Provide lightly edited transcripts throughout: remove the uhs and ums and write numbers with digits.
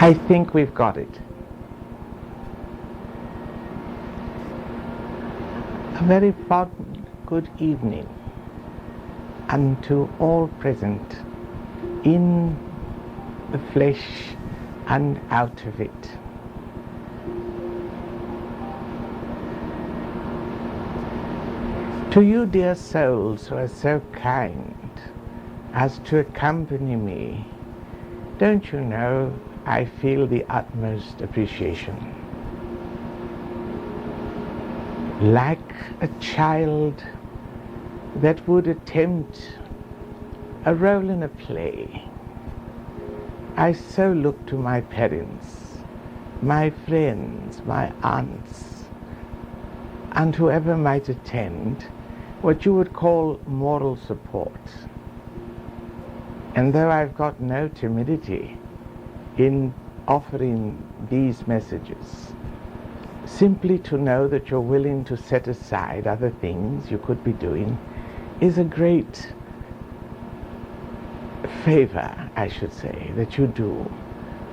I think we've got it. A very fond good evening unto all present in the flesh and out of it. To you, dear souls, who are so kind as to accompany me, don't you know I feel the utmost appreciation. Like a child that would attempt a role in a play, I so look to my parents, my friends, my aunts, and whoever might attend what you would call moral support. And though I've got no timidity in offering these messages, simply to know that you're willing to set aside other things you could be doing is a great favor, I should say, that you do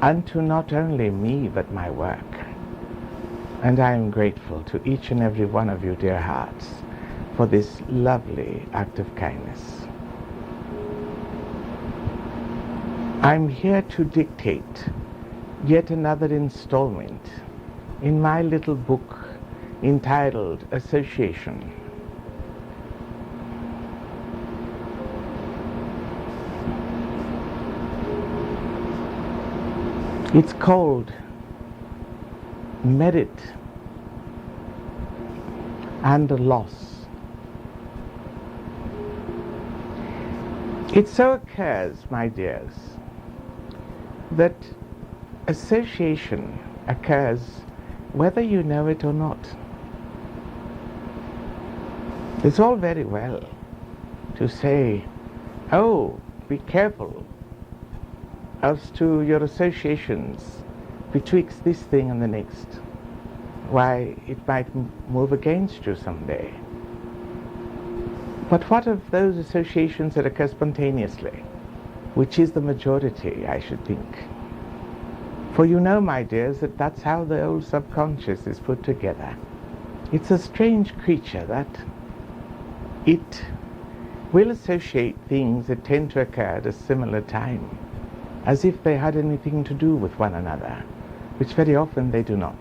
unto not only me but my work. And I am grateful to each and every one of you, dear hearts, for this lovely act of kindness. I'm here to dictate yet another installment in my little book entitled Association. It's called Merit and Loss. It so occurs, my dears, that association occurs whether you know it or not. It's all very well to say, oh, be careful as to your associations betwixt this thing and the next. Why, it might move against you someday. But what of those associations that occur spontaneously, which is the majority, I should think? For you know, my dears, that that's how the old subconscious is put together. It's a strange creature that it will associate things that tend to occur at a similar time, as if they had anything to do with one another, which very often they do not.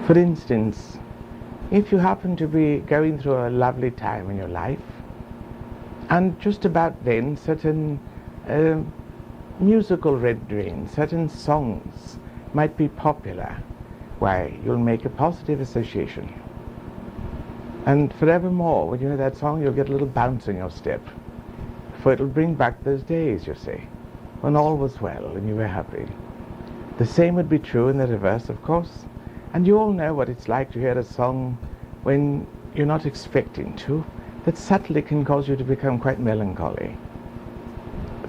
For instance, if you happen to be going through a lovely time in your life, and just about then certain musical renderings, certain songs might be popular, why, you'll make a positive association. And forevermore, when you hear that song, you'll get a little bounce in your step, for it'll bring back those days, you see, when all was well and you were happy. The same would be true in the reverse, of course. And you all know what it's like to hear a song when you're not expecting to, that subtly can cause you to become quite melancholy,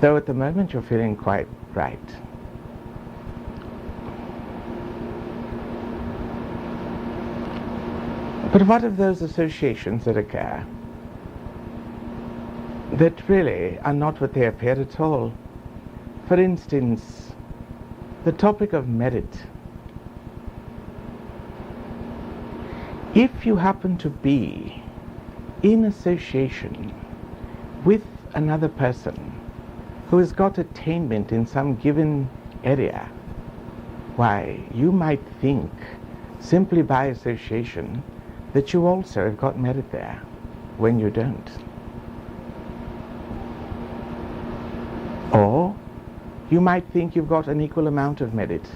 though at the moment you're feeling quite right. But what of those associations that occur that really are not what they appear at all? For instance, the topic of merit. If you happen to be in association with another person who has got attainment in some given area, why, you might think, simply by association, that you also have got merit there, when you don't. Or you might think you've got an equal amount of merit,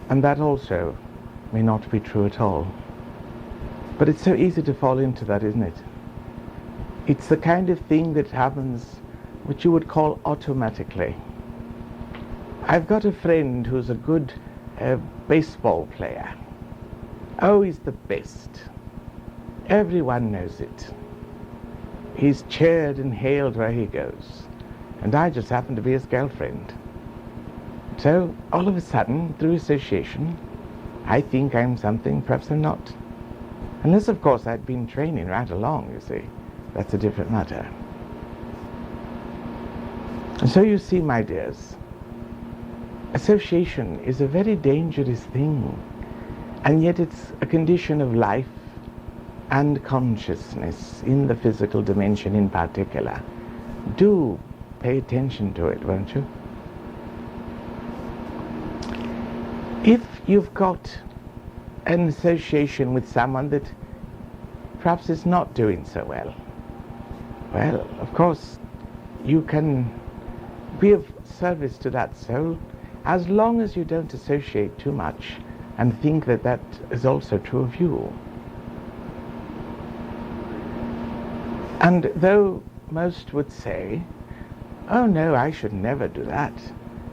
and that also may not be true at all. But it's so easy to fall into that, isn't it? It's the kind of thing that happens, which you would call automatically. I've got a friend who's a good baseball player. Oh, he's the best. Everyone knows it. He's cheered and hailed where he goes. And I just happen to be his girlfriend. So, all of a sudden, through association, I think I'm something, perhaps I'm not. Unless, of course, I'd been training right along, you see. That's a different matter. And so you see, my dears, association is a very dangerous thing, and yet it's a condition of life and consciousness in the physical dimension in particular. Do pay attention to it, won't you? If you've got an association with someone that perhaps is not doing so well, well, of course, you can be of service to that soul as long as you don't associate too much and think that that is also true of you. And though most would say, oh no, I should never do that.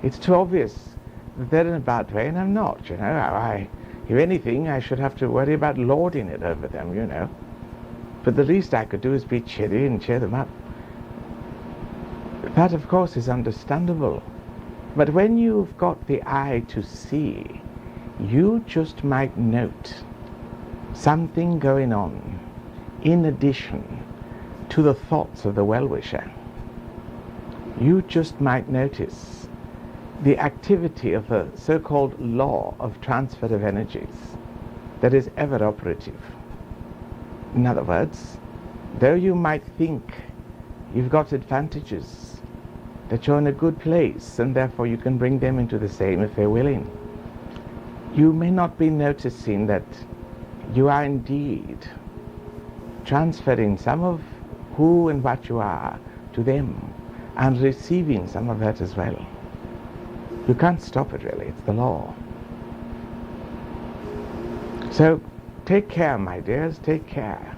It's too obvious that they're in a bad way and I'm not, you know. If anything, I should have to worry about lording it over them, you know. But the least I could do is be cheery and cheer them up. That, of course, is understandable. But when you've got the eye to see, you just might note something going on in addition to the thoughts of the well-wisher. You just might notice the activity of the so-called law of transfer of energies that is ever operative. In other words, though you might think you've got advantages, that you're in a good place and therefore you can bring them into the same if they're willing, you may not be noticing that you are indeed transferring some of who and what you are to them and receiving some of that as well. You can't stop it, really. It's the law. So take care, my dears, take care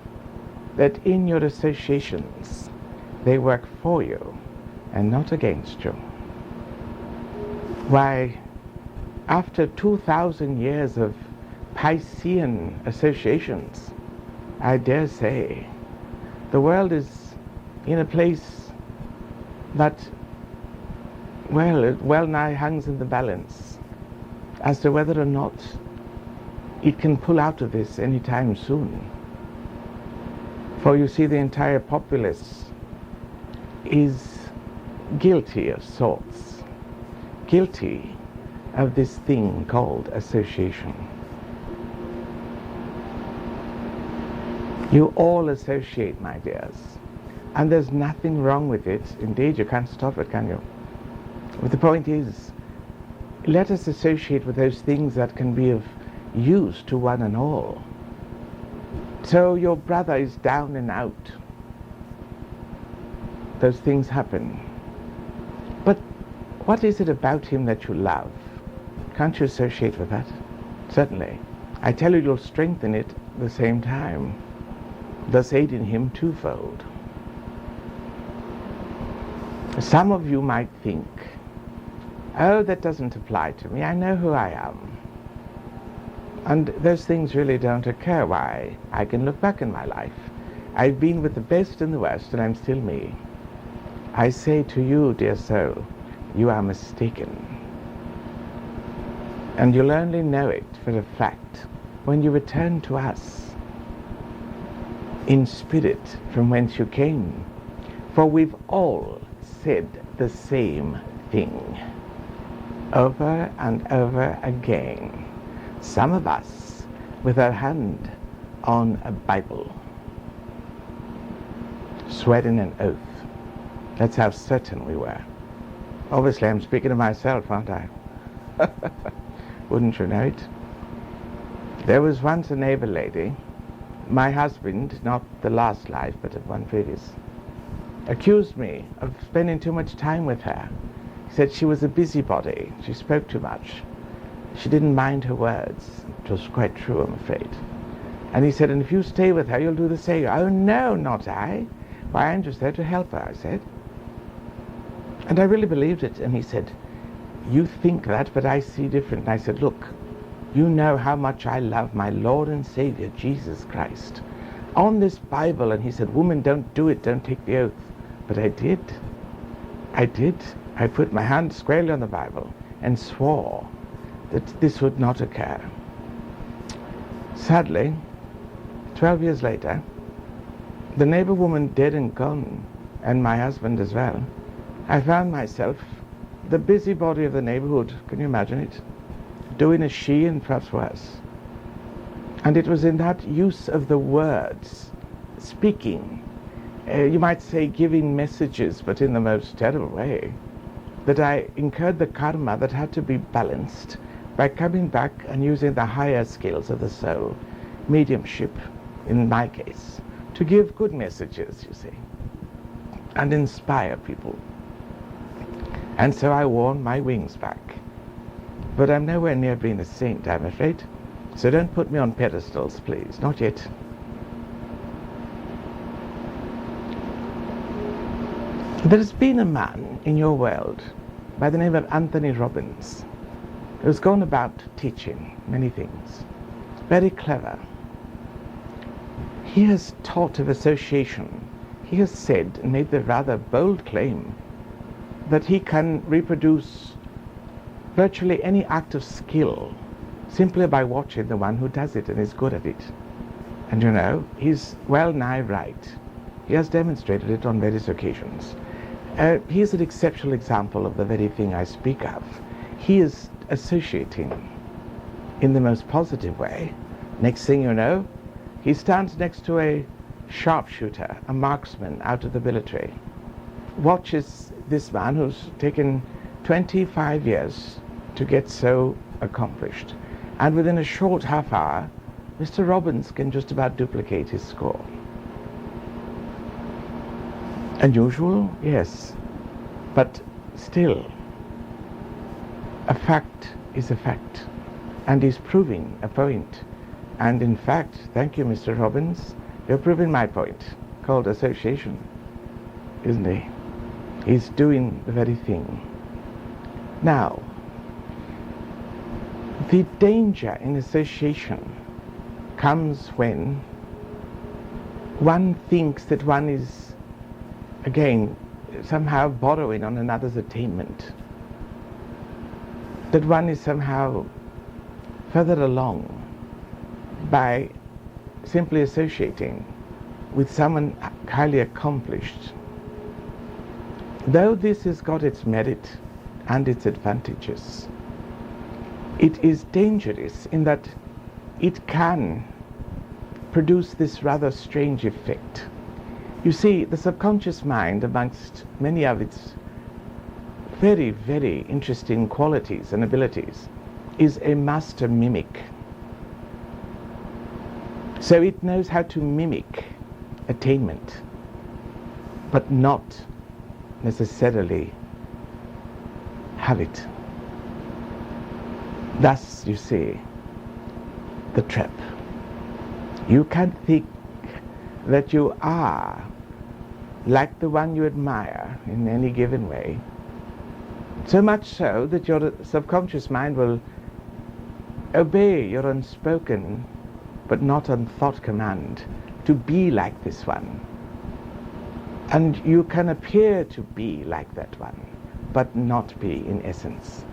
that in your associations they work for you and not against you. Why, after 2,000 years of Piscean associations, I dare say the world is in a place that, well, it well nigh hangs in the balance as to whether or not it can pull out of this any time soon. For you see, the entire populace is guilty of sorts, guilty of this thing called association. You all associate, my dears, and there's nothing wrong with it. Indeed, you can't stop it, can you? But the point is, let us associate with those things that can be of use to one and all. So your brother is down and out. Those things happen. But what is it about him that you love? Can't you associate with that? Certainly. I tell you, you'll strengthen it at the same time, thus aiding him twofold. Some of you might think, oh, that doesn't apply to me. I know who I am. And those things really don't occur. Why? I can look back in my life. I've been with the best and the worst, and I'm still me. I say to you, dear soul, you are mistaken. And you'll only know it for a fact when you return to us in spirit from whence you came. For we've all said the same thing over and over again. Some of us with our hand on a Bible, swearing an oath. That's how certain we were. Obviously, I'm speaking of myself, aren't I? Wouldn't you know it? There was once a neighbor lady, my husband, not the last life, but at one previous, accused me of spending too much time with her. He said she was a busybody. She spoke too much. She didn't mind her words. It was quite true, I'm afraid. And he said, and if you stay with her, you'll do the same. Oh, no, not I. Why, I'm just there to help her, I said. And I really believed it. And he said, you think that, but I see different. And I said, look, you know how much I love my Lord and Savior, Jesus Christ. On this Bible, and he said, woman, don't do it, don't take the oath. But I did. I did. I put my hand squarely on the Bible and swore that this would not occur. Sadly, 12 years later, the neighbor woman dead and gone, and my husband as well, I found myself the busybody of the neighborhood, can you imagine it? Doing as she and perhaps worse. And it was in that use of the words, speaking, you might say giving messages, but in the most terrible way, that I incurred the karma that had to be balanced by coming back and using the higher skills of the soul, mediumship in my case, to give good messages, you see, and inspire people. And so I worn my wings back. But I'm nowhere near being a saint, I'm afraid. So don't put me on pedestals, please. Not yet. There's been a man in your world by the name of Anthony Robbins who's gone about teaching many things. Very clever. He has taught of association. He has said and made the rather bold claim that he can reproduce virtually any act of skill simply by watching the one who does it and is good at it. And you know, he's well nigh right. He has demonstrated it on various occasions. He is an exceptional example of the very thing I speak of. He is associating in the most positive way. Next thing you know, he stands next to a sharpshooter, a marksman out of the military, watches this man who's taken 25 years to get so accomplished. And within a short half hour, Mr. Robbins can just about duplicate his score. Unusual? Yes. But still, a fact is a fact. And he's proving a point. And in fact, thank you, Mr. Robbins, you're proving my point, called association, isn't he? He's doing the very thing. Now, the danger in association comes when one thinks that one is, again, somehow borrowing on another's attainment, that one is somehow further along by simply associating with someone highly accomplished. Though this has got its merit and its advantages, it is dangerous in that it can produce this rather strange effect. You see, the subconscious mind, amongst many of its very, very interesting qualities and abilities, is a master mimic. So it knows how to mimic attainment, but not necessarily have it. Thus, you see, the trap. You can think that you are like the one you admire in any given way, so much so that your subconscious mind will obey your unspoken but not unthought command to be like this one. And you can appear to be like that one, but not be in essence.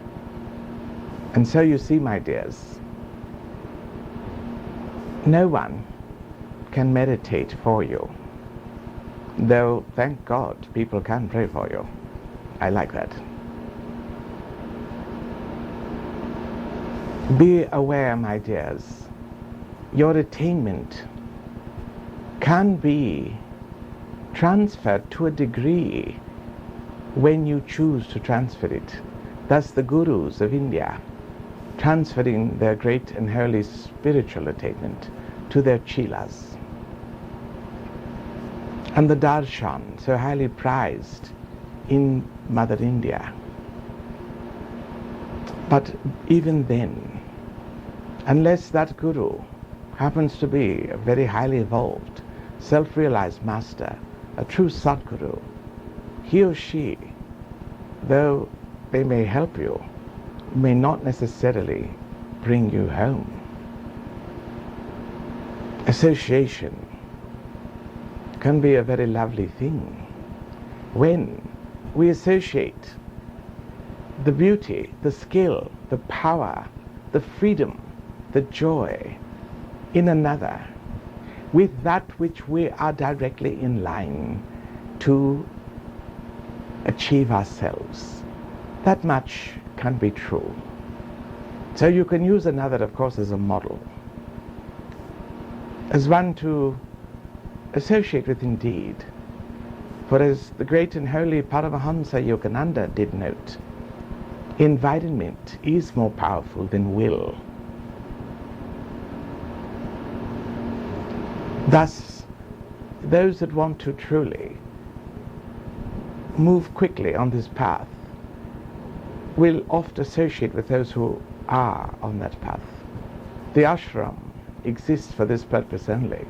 And so you see, my dears, no one can meditate for you, though, thank God, people can pray for you. I like that. Be aware, my dears, your attainment can be transferred to a degree when you choose to transfer it. Thus the gurus of India transferring their great and holy spiritual attainment to their chelas. And the darshan, so highly prized in Mother India. But even then, unless that guru happens to be a very highly evolved, self-realized master, a true Sadguru, he or she, though they may help you, may not necessarily bring you home. Association can be a very lovely thing when we associate the beauty, the skill, the power, the freedom, the joy in another with that which we are directly in line to achieve ourselves. That much can be true. So you can use another, of course, as a model, as one to associate with indeed. For as the great and holy Paramahamsa Yogananda did note, environment is more powerful than will. Thus, those that want to truly move quickly on this path will oft associate with those who are on that path. The ashram exists for this purpose only,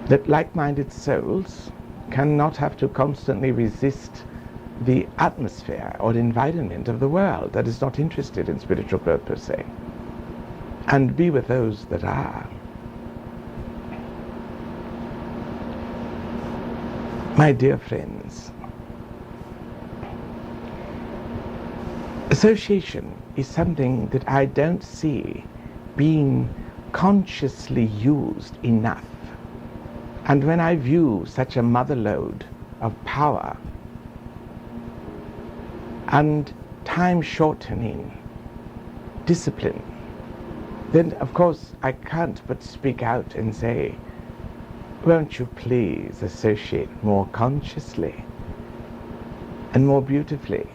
that like-minded souls cannot have to constantly resist the atmosphere or environment of the world that is not interested in spiritual growth per se, and be with those that are. My dear friends, association is something that I don't see being consciously used enough. And when I view such a mother lode of power and time shortening discipline, then of course I can't but speak out and say, won't you please associate more consciously and more beautifully?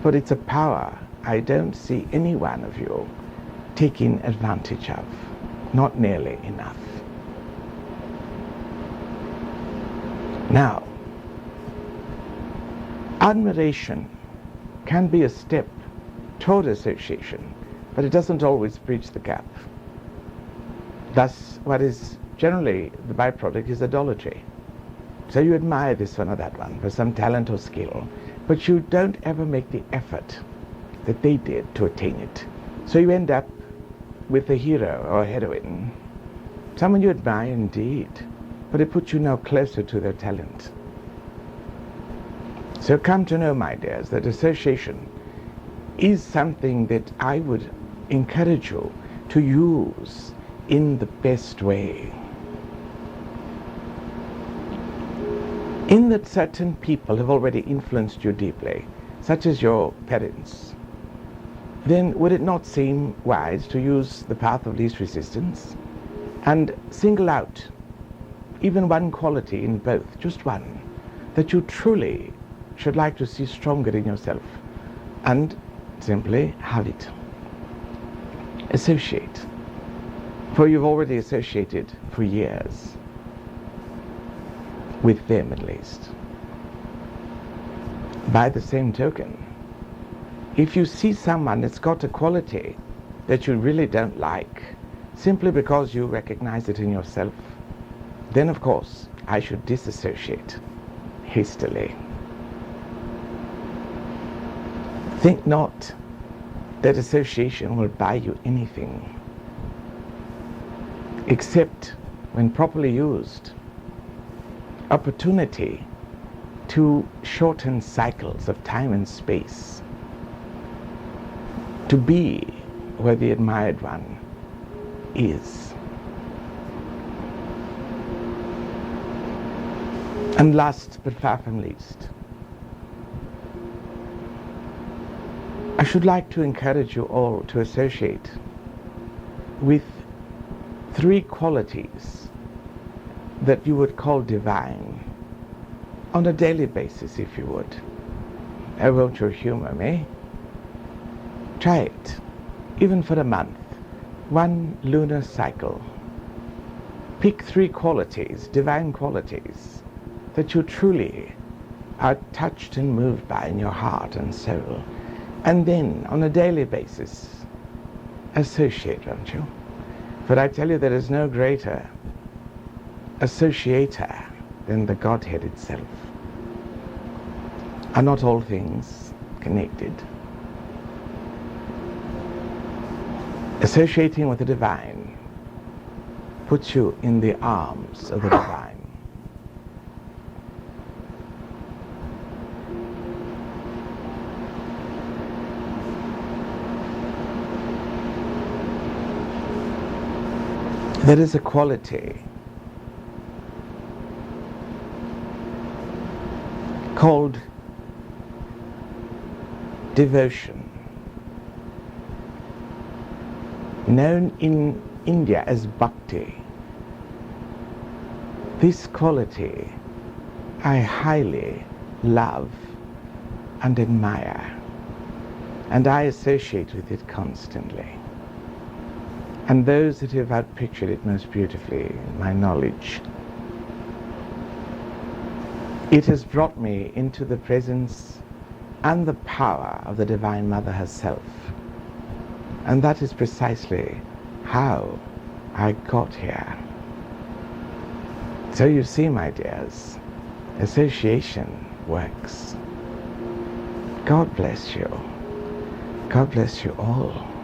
For it's a power I don't see any one of you taking advantage of, not nearly enough. Now, admiration can be a step toward association, but it doesn't always bridge the gap. Thus, what is generally the byproduct is idolatry. So you admire this one or that one for some talent or skill, but you don't ever make the effort that they did to attain it. So you end up with a hero or a heroine, someone you admire indeed, but it puts you no closer to their talent. So come to know, my dears, that association is something that I would encourage you to use in the best way. In that certain people have already influenced you deeply, such as your parents, then would it not seem wise to use the path of least resistance and single out even one quality in both, just one, that you truly should like to see stronger in yourself, and simply have it. Associate. For you've already associated for years. With them at least. By the same token, if you see someone that's got a quality that you really don't like, simply because you recognize it in yourself, then of course I should disassociate hastily. Think not that association will buy you anything, except when properly used, opportunity to shorten cycles of time and space, to be where the admired one is. And last but far from least, I should like to encourage you all to associate with 3 qualities that you would call divine on a daily basis, if you would. Oh, won't you humor me? Try it, even for a month, 1 lunar cycle. Pick 3 qualities, divine qualities, that you truly are touched and moved by in your heart and soul. And then, on a daily basis, associate, won't you? For I tell you, there is no greater associator than the Godhead itself. Are not all things connected? Associating with the divine puts you in the arms of the divine. There is a quality called devotion, known in India as bhakti. This quality I highly love and admire, and I associate with it constantly. And those that have outpictured it most beautifully in my knowledge. It has brought me into the presence and the power of the Divine Mother herself. And that is precisely how I got here. So you see, my dears, association works. God bless you. God bless you all.